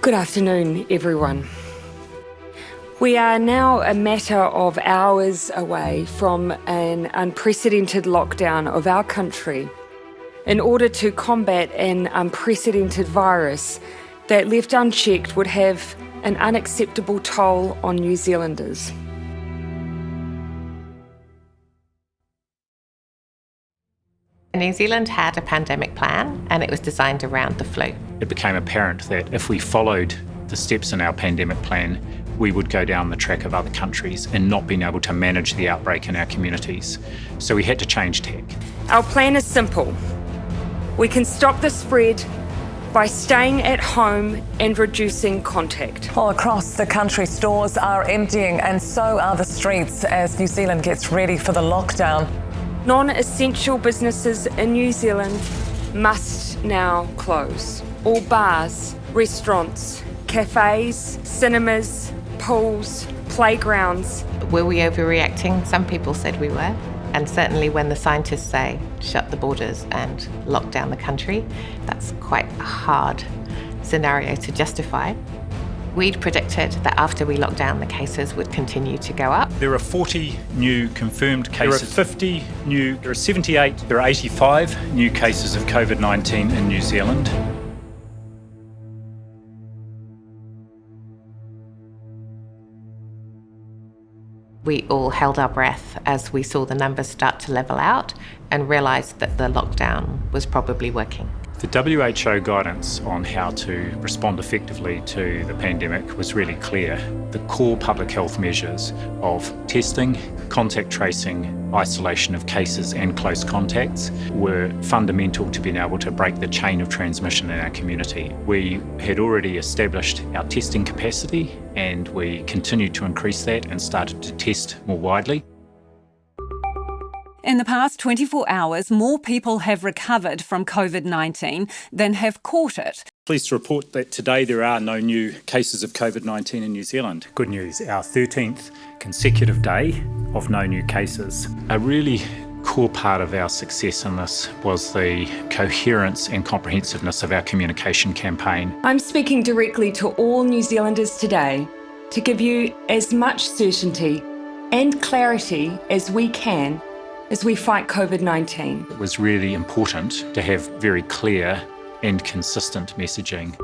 Good afternoon, everyone. We are now a matter of hours away from an unprecedented lockdown of our country in order to combat an unprecedented virus that, left unchecked, would have an unacceptable toll on New Zealanders. New Zealand had a pandemic plan and it was designed around the flu. It became apparent that if we followed the steps in our pandemic plan, we would go down the track of other countries and not being able to manage the outbreak in our communities. So we had to change tack. Our plan is simple. We can stop the spread by staying at home and reducing contact. All across the country, stores are emptying and so are the streets as New Zealand gets ready for the lockdown. Non-essential businesses in New Zealand must now close. All bars, restaurants, cafes, cinemas, pools, playgrounds. Were we overreacting? Some people said we were. And certainly when the scientists say shut the borders and lock down the country, that's quite a hard scenario to justify. We'd predicted that after we locked down, the cases would continue to go up. There are 40 new confirmed cases. There are 50 new, there are 78, there are 85 new cases of COVID-19 in New Zealand. We all held our breath as we saw the numbers start to level out and realised that the lockdown was probably working. The WHO guidance on how to respond effectively to the pandemic was really clear. The core public health measures of testing, contact tracing, isolation of cases and close contacts were fundamental to being able to break the chain of transmission in our community. We had already established our testing capacity and we continued to increase that and started to test more widely. In the past 24 hours, more people have recovered from COVID-19 than have caught it. Pleased to report that today there are no new cases of COVID-19 in New Zealand. Good news, our 13th consecutive day of no new cases. A really core part of our success in this was the coherence and comprehensiveness of our communication campaign. I'm speaking directly to all New Zealanders today to give you as much certainty and clarity as we can as we fight COVID-19. It was really important to have very clear and consistent messaging.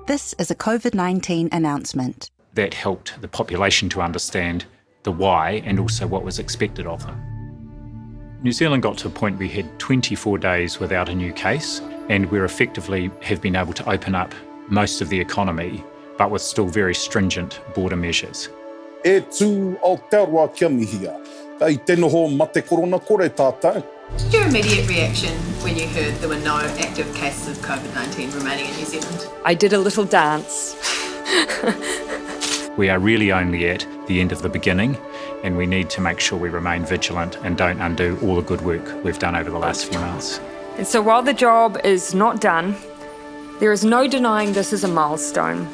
This is a COVID-19 announcement. That helped the population to understand the why and also what was expected of them. New Zealand got to a point we had 24 days without a new case, and we effectively have been able to open up most of the economy, but with still very stringent border measures. What's your immediate reaction when you heard there were no active cases of COVID-19 remaining in New Zealand? I did a little dance. We are really only at the end of the beginning, and we need to make sure we remain vigilant and don't undo all the good work we've done over the last few months. And so while the job is not done, there is no denying this is a milestone.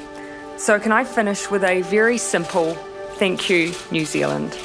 So can I finish with a very simple thank you, New Zealand.